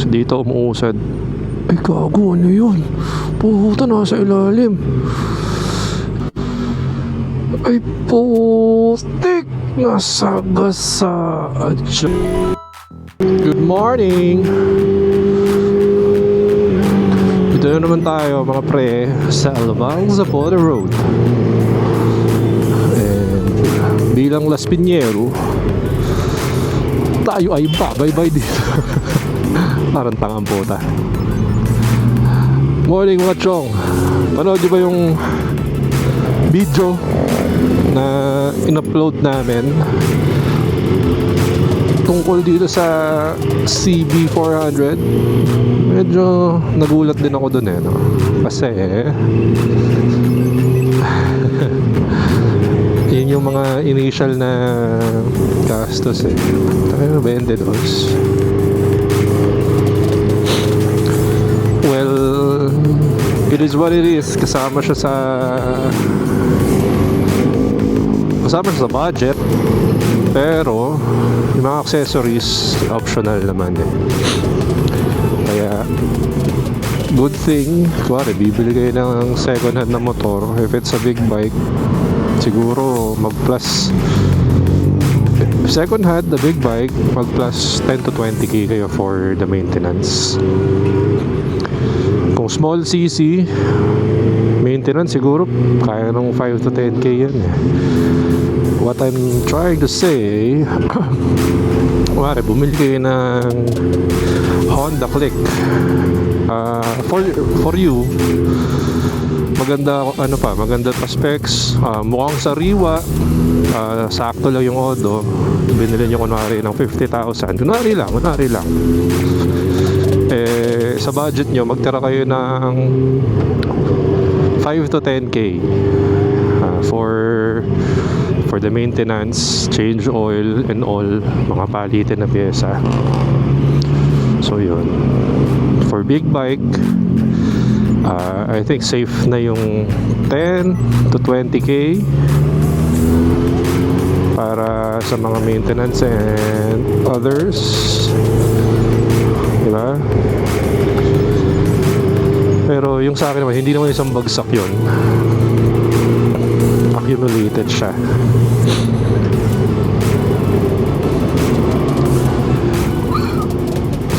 So dito umuusad. Ay gago, ano yun? Puta, nasa ilalim. Ay putik, nasagasaan siya. Good morning. Dito na naman tayo mga pre sa Alabang Zapata Road. And bilang Las Piñero, tayo ay babaybay dito. Parang tangang puta. Morning mga chong. Panood nyo ba yung video na in-upload namin tungkol dito sa CB400? Medyo nagulat din ako dun no? Kasi yun yung mga initial na gastos tayo $20. Well, it is what it is. Kasama siya sa budget, pero yung mga accessories optional naman Kaya good thing, kuwari bibili kayo ng second hand na motor. If it's a big bike, siguro mag plus second hand, the big bike, mag plus 10 to 20k kayo for the maintenance. Kung small cc maintenance, siguro kaya ng 5 to 10k yan What I'm trying to say, kuwari bumili kayo ng Honda Click, for you, maganda maganda pa specs, mukhang sariwa, sakto lang yung odo, binili nyo kunwari ng 50,000, kunwari lang sa budget nyo magtira kayo ng 5 to 10k for the maintenance, change oil and all, mga palitin na pyesa. So yun, for big bike, I think safe na yung 10 to 20k para sa mga maintenance and others, diba? Pero yung sa akin naman, hindi naman isang bagsak yun, accumulated siya.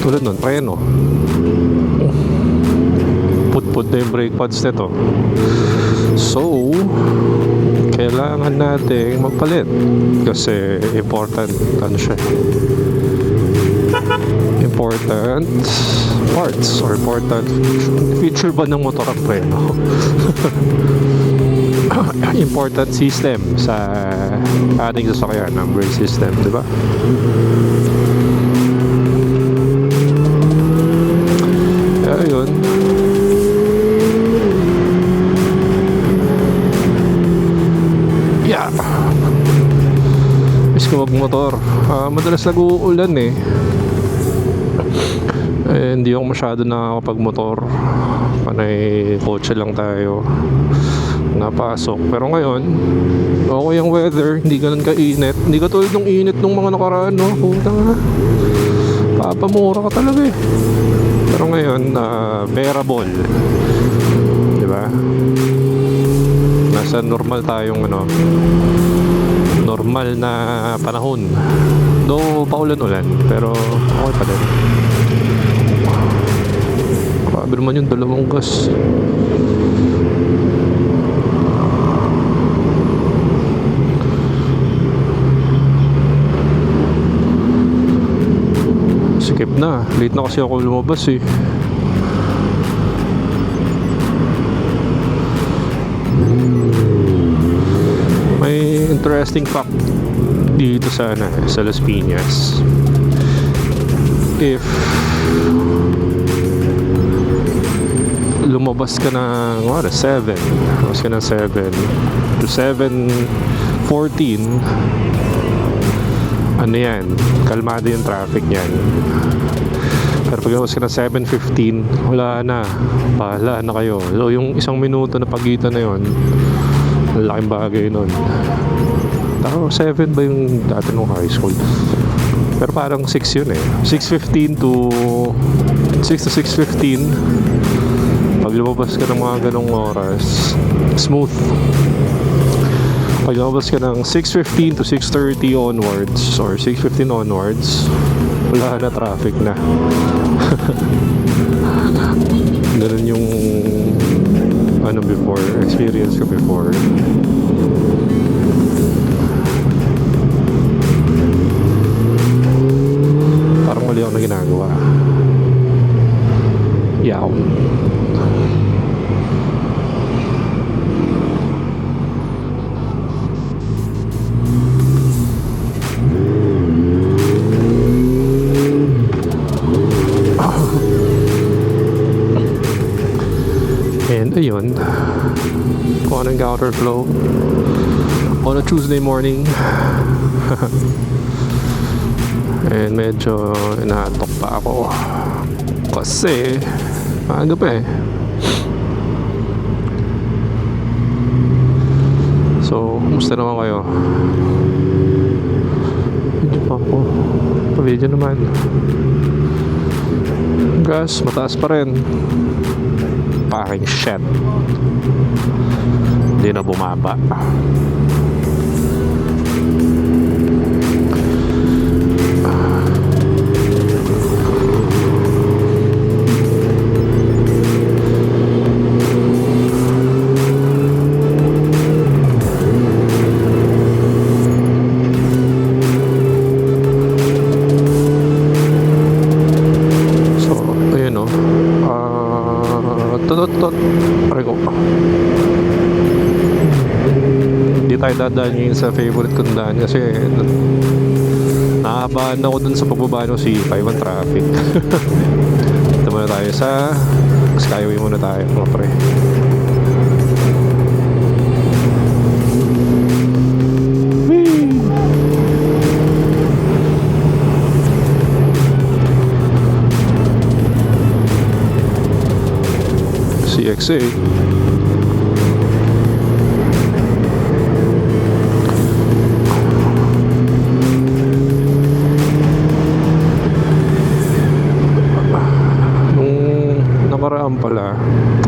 Tulad nun, preno, put na yung brake pads nito. So kailangan nating magpalit kasi important siya, important parts or important feature ba ng motor ang preno. Important system sa ating sasakyan, ng brake system, diba? Ayun. Yeah. Miss ko magmotor. Madalas nag-uulan hindi ako masyado nakakapag-motor. Panay kotse lang tayo napasok. Pero ngayon okay ang weather, hindi ganun kainit, hindi katulad ng init nung mga nakaraan puta nga, papamura ka talaga pero ngayon bearable, diba? Nasa normal tayong normal na panahon, though paulan-ulan, pero okay pa din. Grabe naman yung dalawang gas. Skip na, late na kasi ako lumabas May interesting fact dito sa Las Piñas. If lumabas ka ng 7 to 7:14, yan, kalmado yung traffic niyan. Pero pag lumabas ka ng 7:15, wala na, bahala na kayo. So yung isang minuto na pagitan na yun, laking bagay nun. Tao, 7 ba yung dati nung high school? Pero parang 6 yun 6:15 to 6 to 6:15. Pag lumabas ka ng mga ganong oras, smooth. Pag lumabas ka ng 6:15 to 6:30 onwards or 6:15 onwards, wala na, traffic na. Ganun yung before, experience ko before. Parang mali ako na ginagawa. Yaw. And ayun, kung anong counterflow on a Tuesday morning. And medyo inaantok pa ako kasi maaga pa eh. So, kumusta naman kayo? Video pa ako. Pa-video naman. Gas, mataas pa rin. Parang shit. Hindi na bumaba. Hindi tayo dadaan ngayon sa favorite kong daan kasi nakabahan ako dun sa pagbaba ng C5 ang traffic. Ito muna tayo sa Skyway muna tayo mga pre. CXA. Nakaraan pala,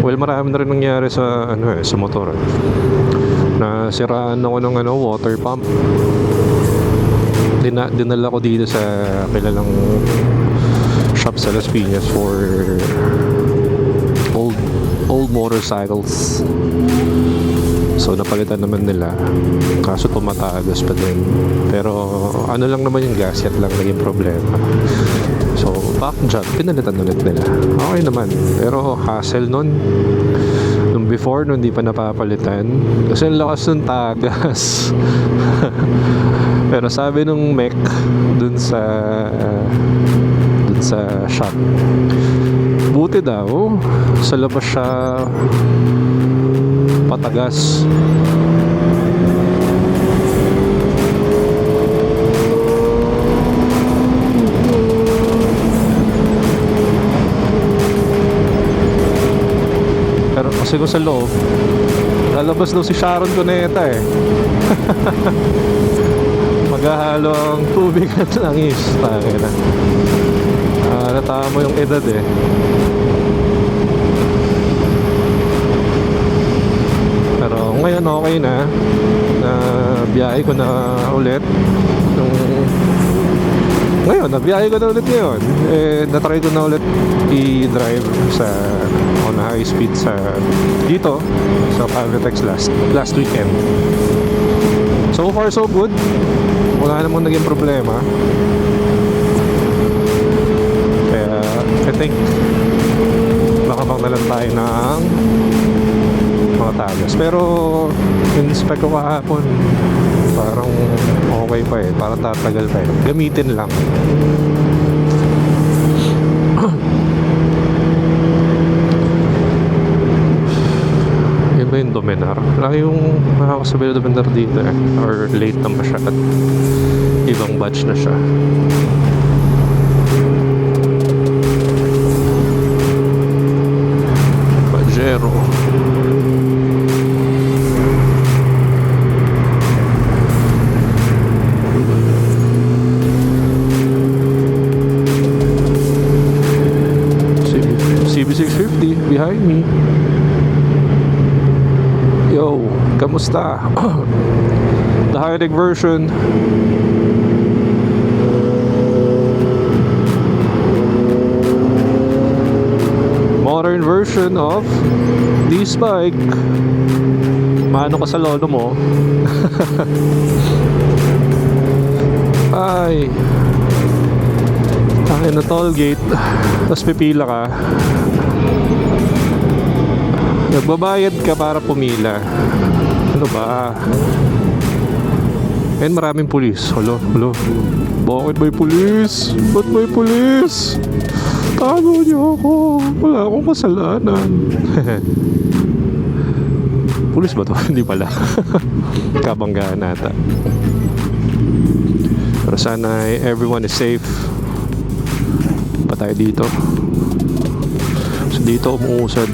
well, marami na rin nangyari sa sa motor. Nasiraan ako ng water pump. Dinala ko dito sa kilalang shop sa Las Piñas for old motorcycles. So napalitan naman nila, kaso tumatagas pa din. Pero lang naman yung gasket lang naging problema. So back job, pinalitan ulit nila. Okay naman, pero hassle nung before, nung di pa napapalitan kasi ang lakas ng tagas. Pero sabi nung mech dun sa shop, buti daw sa labas siya patagas. Pero kasi kung sa loob, lalabas daw si Sharon Cuneta eh. Maghahalo ang tubig at langis. Tangina. Natama yung edad eh. Pero ngayon okay na. Biyahe ko na ulit. Nabiyahe ko na ulit ngayon. Na-try ko na ulit i-drive on high speed dito sa Pavitex last weekend. So far so good. Wala namang naging problema. Kaya I think makabang na lang tayo ng mga tagas. Pero in-inspect ko kahapon, parang okay pa eh. Parang tatagal pa eh. Gamitin lang. Yun ba yung Dominar? Laki yung nakakasabi na Dominar dito eh. Or late na siya at ibang batch na siya. Pajero. CB650 behind me. Yo, kamusta? The high-tech version. Modern version of this bike. Maano ka sa lolo mo? Ay, na toll gate, tapos pipila ka, nagbabayad ka para pumila. Ano ba? And maraming pulis. Halo. Bakit may pulis? Ba't may pulis? Tago niyo ako, wala akong kasalanan. Pulis ba to? Hindi pala. Kabanggaan nata. Pero sana everyone is safe. Pa tayo dito. So dito umuusad.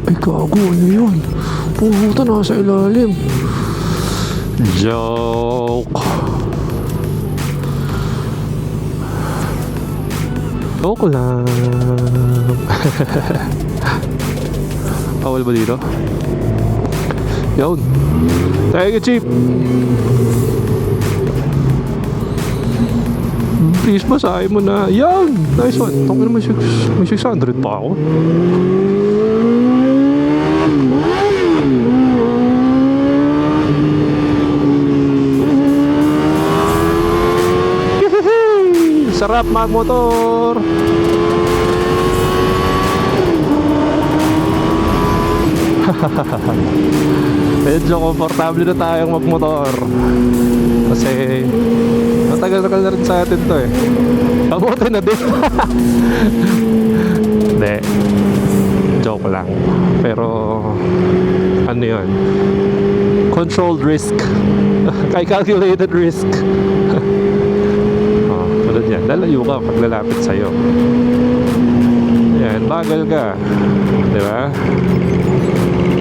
Ay gago, ano yun? Puta, nasa ilalim. Joke. Joke lang. Bawal ba dito? Yun. Tayo ka, Chief. Please, basahin mo na. Yan! Nice one. Tungin naman may 600 pa ako. Sarap magmotor! Medyo komportable na tayong magmotor. Kasi matagal-tagal na rin sa atin to eh. Pabuti na din. Hindi. Joke lang. Pero ano yun? Controlled risk. Calculated risk. Oh, tulad yan. Lalayo ka pag lalapit sa'yo. Yan, bagal ka. Diba?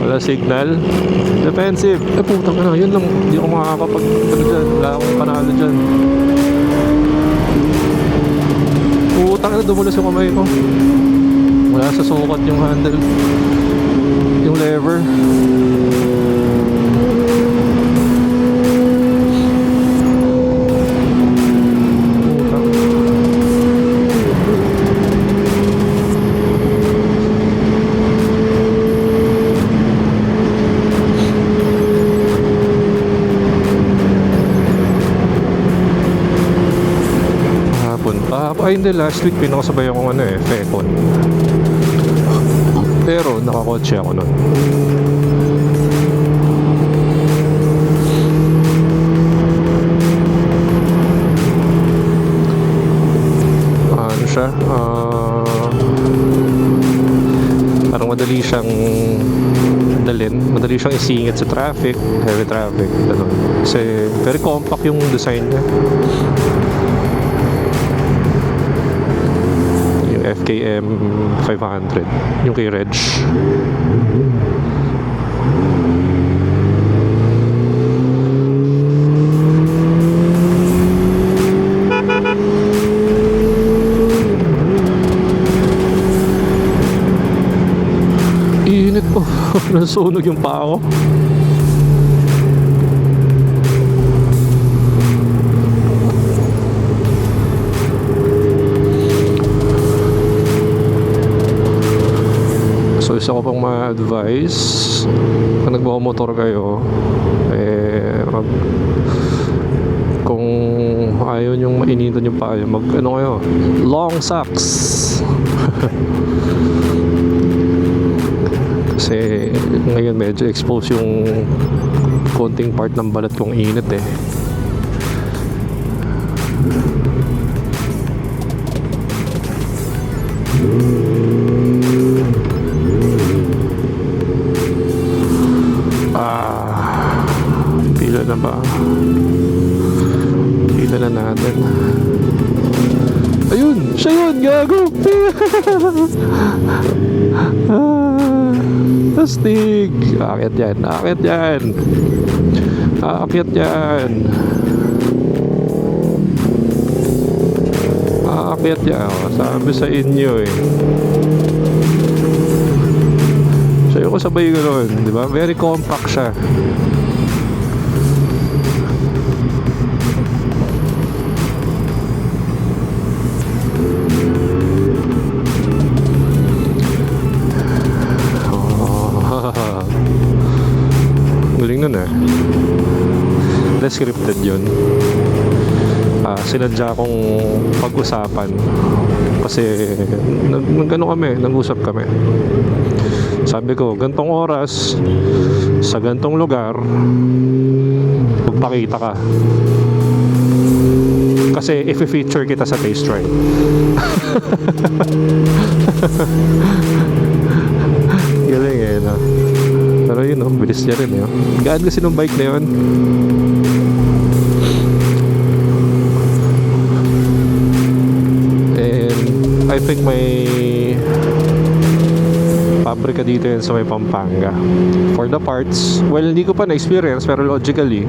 Wala signal. Defensive. Eh putang na, yun lang. Hindi ako makakapag dyan. Wala akong panalo dyan. Putang na, dumulas yung kamay ko. Wala sa sukat yung handle. Yung lever. Ay hindi, last week pinakasabay akong Fecon. Pero nakakotse ako nun. Ano siya? Parang madali siyang dalhin. Madali siyang isingit sa traffic, heavy traffic. Ganun. Kasi very compact yung design niya. FKM 500 yung kay Reg. Init po. Nasunog yung paa ko. So isa ko pang ma-advise kung nagmamotor kayo, kung ayaw nyong mainitan yung paa, kayo, long socks. Kasi ngayon medyo exposed yung konting part ng balat kong init eh. Pila na ba? Pila na natin. Ayun! Siya yun! Gago! Tastig! Akit yan! Akit yan! Akit yan! Akit yan! Sabi sa inyo eh. Ayoko sabay gano'n, di ba? Very compact siya. Galing nun eh. Descripted yun. Sinadya kong pag-usapan kasi nag-usap kami. Sabi ko, gantong oras sa gantong lugar magpakita ka kasi i-feature kita sa Taste Ride. Galing eh, no? Pero yun, no? Bilis niya rin, yun. Gaan kasi nung bike na yun. And I think may pabrika dito yun sa may Pampanga. For the parts, well, hindi ko pa na-experience, pero logically,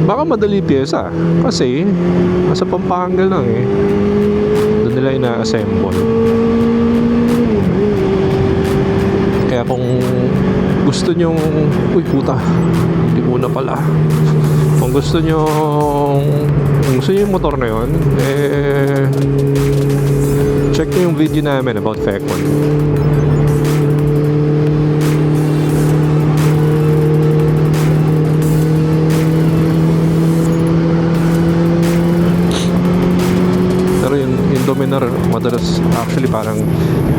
baka madali pyesa. Kasi, nasa Pampanga lang eh. Doon nila ina-assemble. Kaya kung gusto nyong uy puta, hindi muna pala. Kung gusto nyo yung motor na yun, check nyo yung video namin about Fecon. Pero yung Dominar, madalas actually parang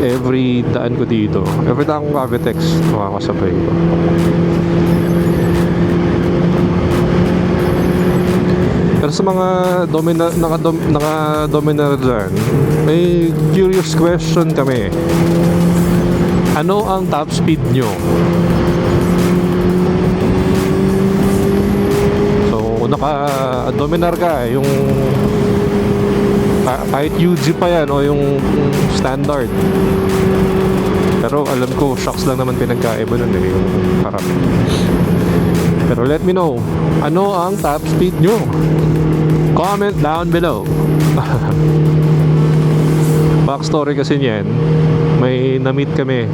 every daan ko dito, every daan kong Cavitex, makakasabay ko. Pero sa mga naka-Dominar dyan, may curious question kami. Ano ang top speed nyo? So, kung naka-Dominar ka, yung kahit UG pa yan o yung standard. Pero alam ko, shocks lang naman pinagkaiba nun eh, yung harap. Pero let me know, ano ang top speed nyo? Comment down below. Backstory kasi niyan, may na-meet kami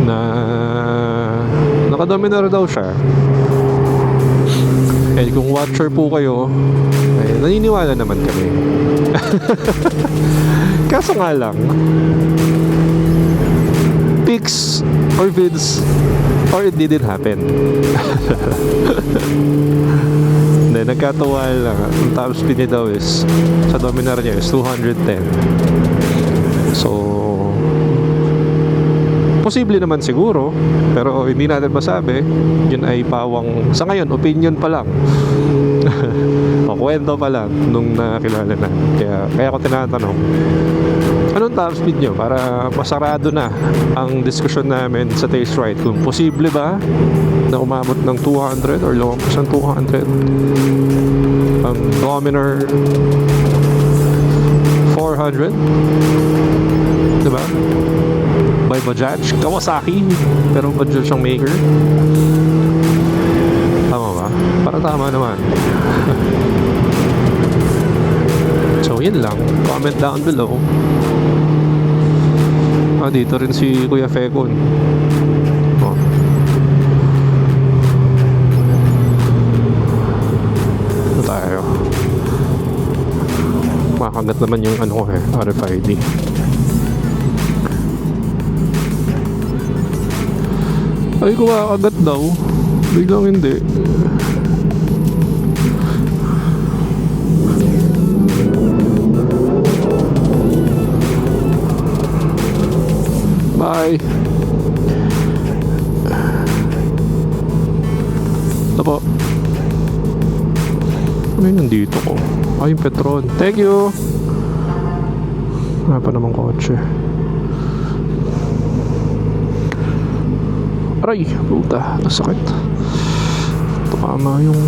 na naka-Dominar daw siya. And kung watcher po kayo, ay naniniwala naman kami. Kaso nga lang, pics or vids or it didn't happen. Hindi, nagkatawa lang. Ang top speed niya daw is, sa Dominar niya is 210. So, posible naman siguro, pero hindi natin masabi. Yun ay pawang, sa ngayon, opinion pa lang. O kwento pa lang nung nakilala na. Kaya ako tinatanong, anong top speed nyo para masarado na ang diskusyon namin sa Taste Ride? Kung posible ba na umabot ng 200 or lumampas ng 200? Dominar 400? Diba? By Bajaj, Kawasaki, pero Bajaj ang maker. Tama ba? Para tama naman. So yun lang, comment down below. Dito rin si Kuya Fecon. Ito tayo. Makagat naman yung ano RFID. Ay, kumakagat daw. Biglang hindi. Bye. Ito po. Ano yung nandito ko? Yung Petron. Thank you. Wala pa namang kotse. Aray, puta, nasakit. Tama yung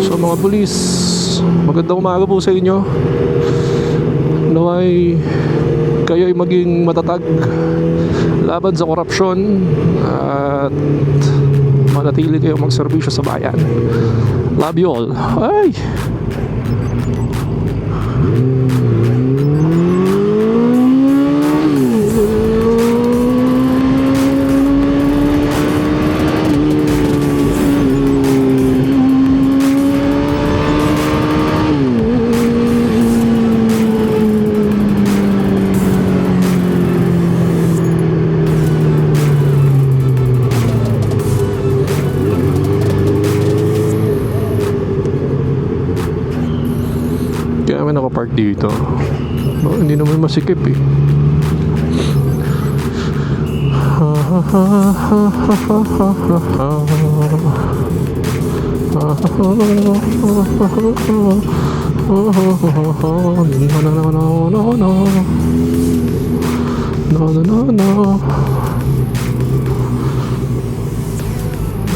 so mga pulis, Magandang umaga po sa inyo. Naway kayo ay maging matatag laban sa korupsyon at manatili kayo magserbisyo sa bayan. Love you all. Ay! Kaya naman nakapark dito. Hindi naman masikip eh.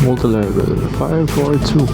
Multi-level 542.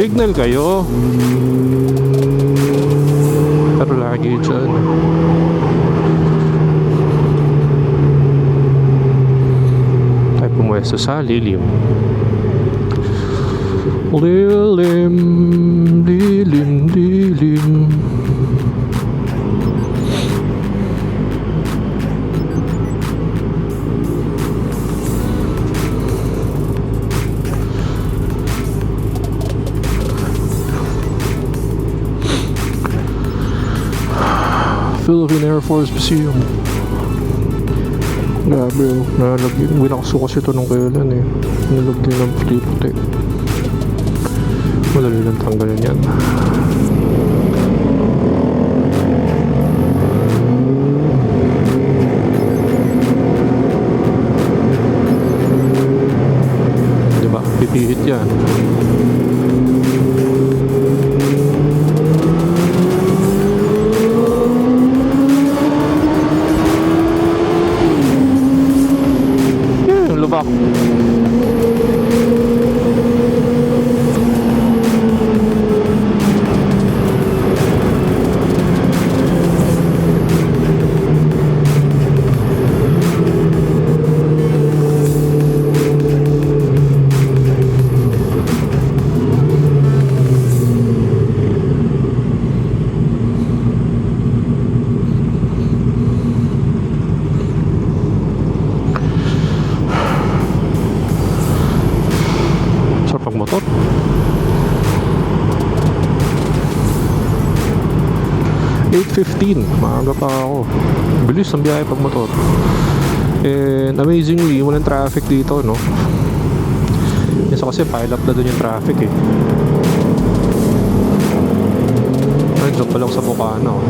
Signal kayo. Pero lagi dyan. Tayo pumuwesto sa lilim. Lilim, lilim, lilim. Philippine Air Force Museum. Grabe oh, nalagyan. Winakso kasi ito nung kailan eh. Nalagyan ng puti-puti. Madali lang tanggalin yan. Diba? Pipihit yan. Lubak. Motor 8:15, maaga pa ako. Bilis ang biyahe pag motor. And amazingly, walang traffic dito, no? Isa kasi pile up na dun yung traffic eh. Nandiyan pa lang sa Bukana, oh.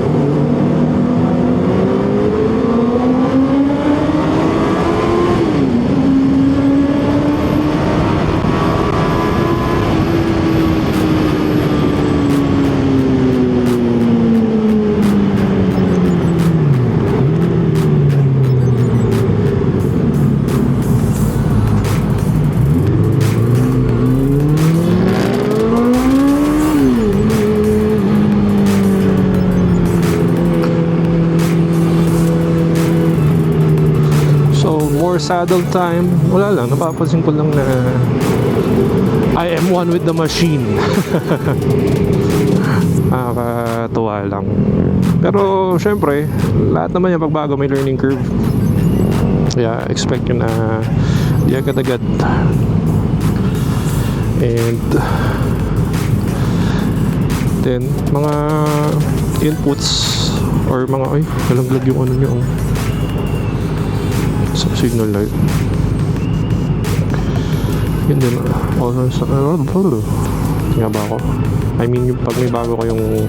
Saddle time, wala lang, napapansin ko lang na I am one with the machine. Nakakatuwa lang. Pero syempre, lahat naman yung pagbago may learning curve. Kaya expect yun na di agad-agad. And then mga inputs Or mga, ay, nalaglag yung ano nyo. Sa signal light. Yun din. Nga ba ako? I mean, yung pag may bago kayong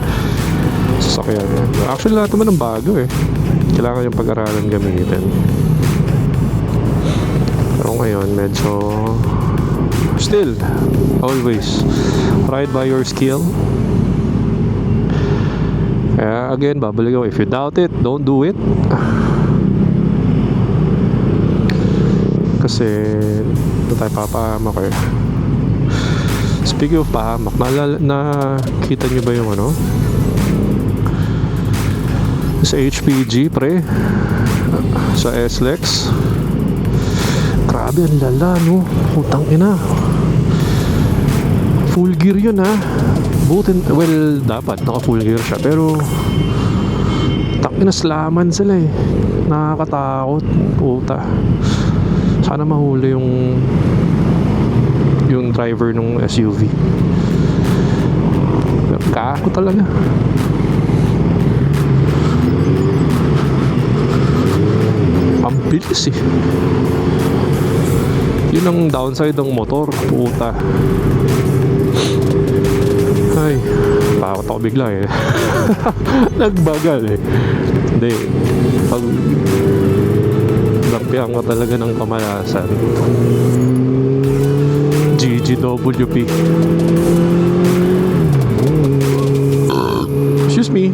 sasakyan. Actually, lahat naman ng bago eh. Kailangan yung pag-aralan gamitin. Pero ngayon, medyo still, always ride by your skill. Kaya again, babalik ako, if you doubt it, don't do it. Kasi ito tayo papahamak eh. Speaking of pahamak, nakita nyo ba yung ano? Sa HPG pre, sa SLEX, grabe ang lala no, putang ina, full gear yun ha. Butin, well, dapat naka full gear siya, pero takina slaman sila eh, nakakatakot puta. Sana mahuli yung driver ng SUV. Kako talaga. Ang bilis eh. Yun ang downside ng motor, puta. Ay, takot ako bigla eh. Nagbagal eh. Hindi, pag napiang ka talaga ng pamalasan, GGWP. Excuse me.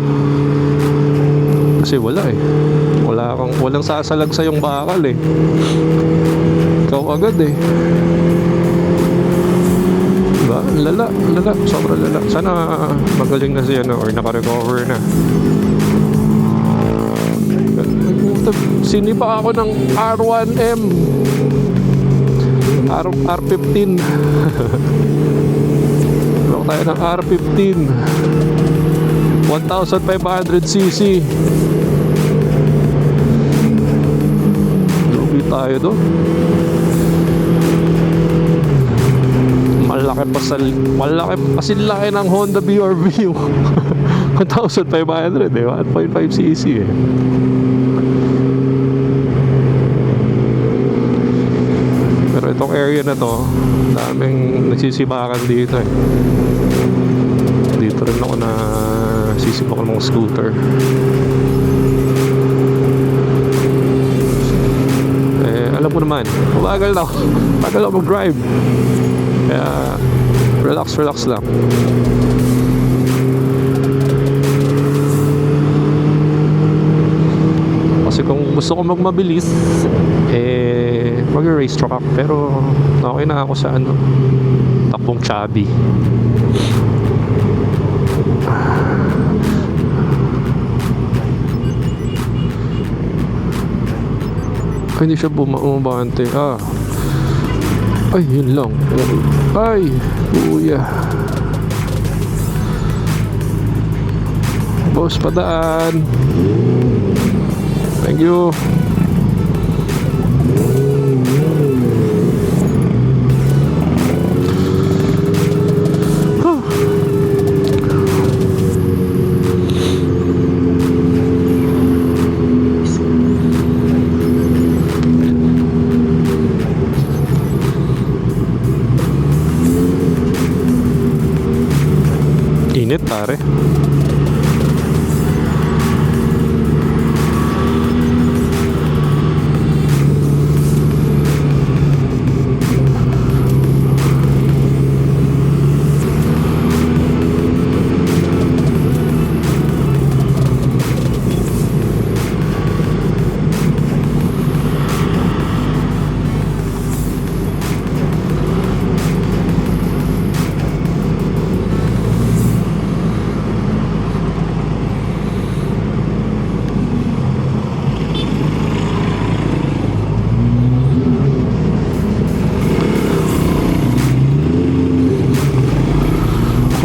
Kasi wala eh. Walang sasalag sa yung bakal eh. Ikaw agad eh. Diba? Lala, sobrang lala. Sana magaling na siya or naka-recover na. Sinipa ako ng R1M, R15. Lok tayo ng R15 1500cc. Lugi tayo doon. Malaki pa laki ng Honda BRV 1500 eh, 1.5cc eh. Pero itong area na to, daming nagsisibakan dito eh. Dito rin ako na sisipak ng scooter. Eh, alam ko naman, bagal ako mag-drive. Kaya, relax lang. Kasi kung gusto ko magmabilis, eh, mag-race track. Pero, okay na ako sa ano, takbong chubby. Ay, hindi siya bumabante. Ay, yun lang. Ay, kuya. Boss, padaan. Thank you. Init pare.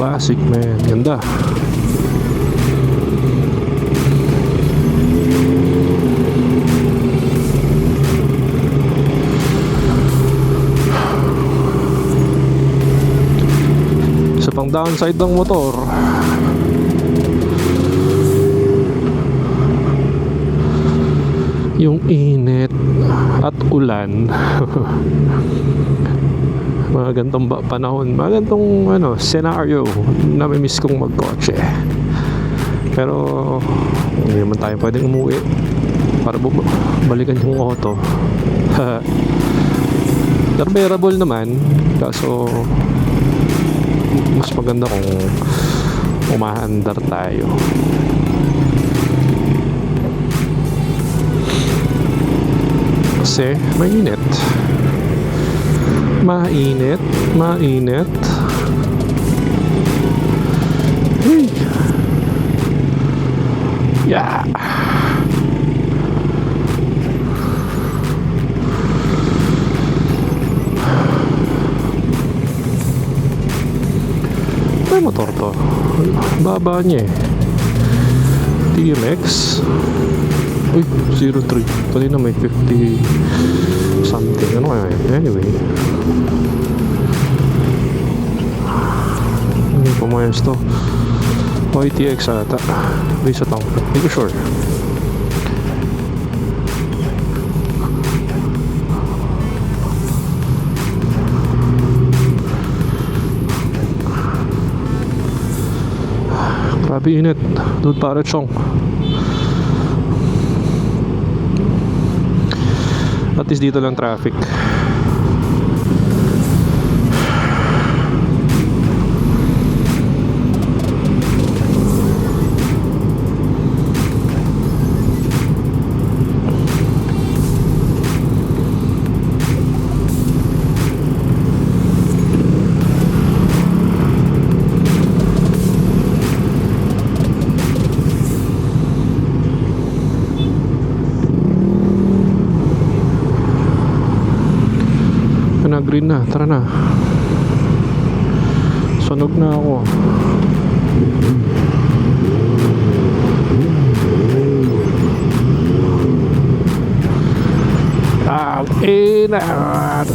Classic man, ganda. Sa pang downside ng motor, yung init at ulan. Mga gantong panahon, mga gantong scenario na may miss kong magkotse. Pero hindi naman tayo pwedeng umuwi para balikan yung auto. Bearable naman, kaso mas maganda kung umaandar tayo. Kasi mainit. Mainit. Hey. Yeah. May motor to. Baba niya eh. TMX. Uy, 03. Kanina may 50 something. Ano kaya yun? Anyway. Ano yung pumayos to? YTX ata. Bisa tang. Hindi ko sure. Grabe init. Dude, para chong. At least dito lang traffic. Green na, tara na. Sunog na ako. Inat.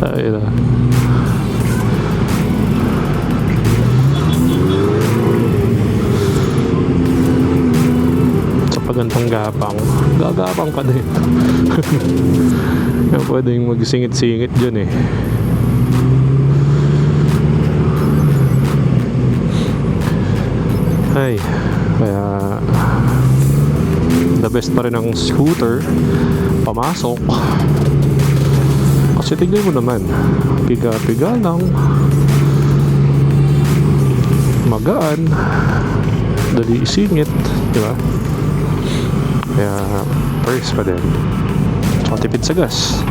Ayun na. Gantong gagapang pa din. Kaya pwedeng magsingit-singit dyan eh. Ay, kaya the best pa rin ang scooter pamasok. Kasi tignan mo naman, piga-piga lang, magaan, dali isingit, di ba? Kaya first pa din. Tsaka tipid sa gas.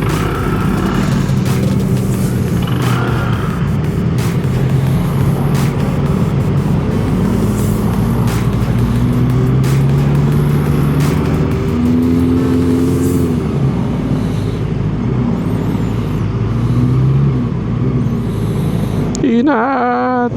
Inat.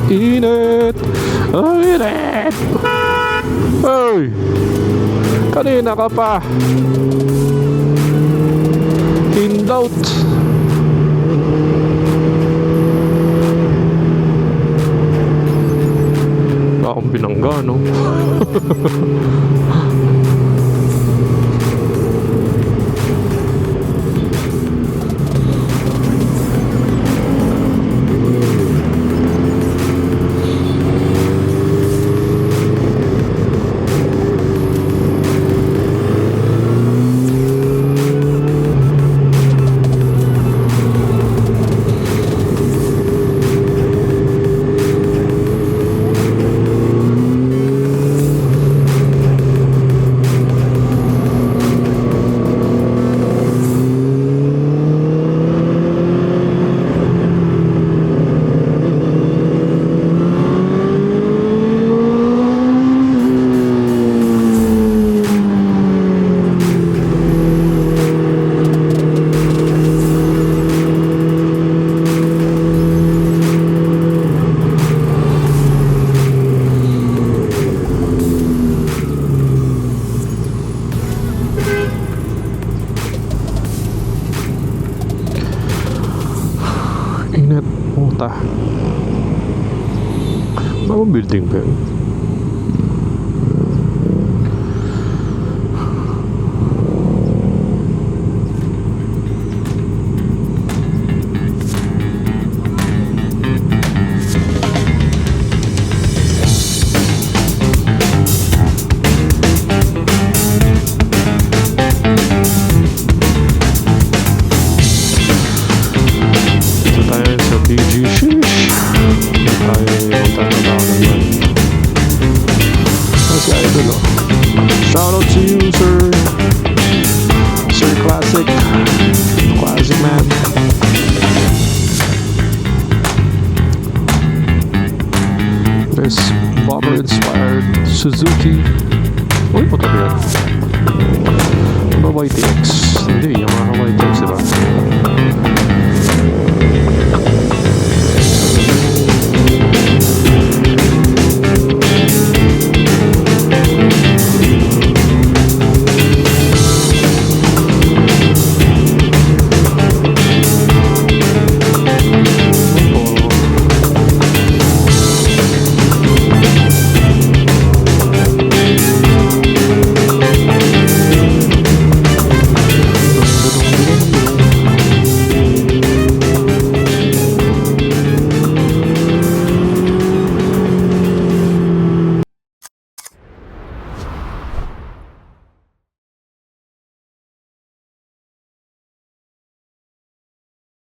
Init! Ang init! Hey! Kanina ka pa! In doubt! Akong binangga, no? Init, puta. Bagong building ba yun? BG Sheesh. Tayo magtatrabaho naman. Si Idol, oh. Shout out to you, sir. Sir Classic. Classic man. This bobber inspired Suzuki. Uy, puta ba yan? Ano ba YTX? Hindi, Yamaha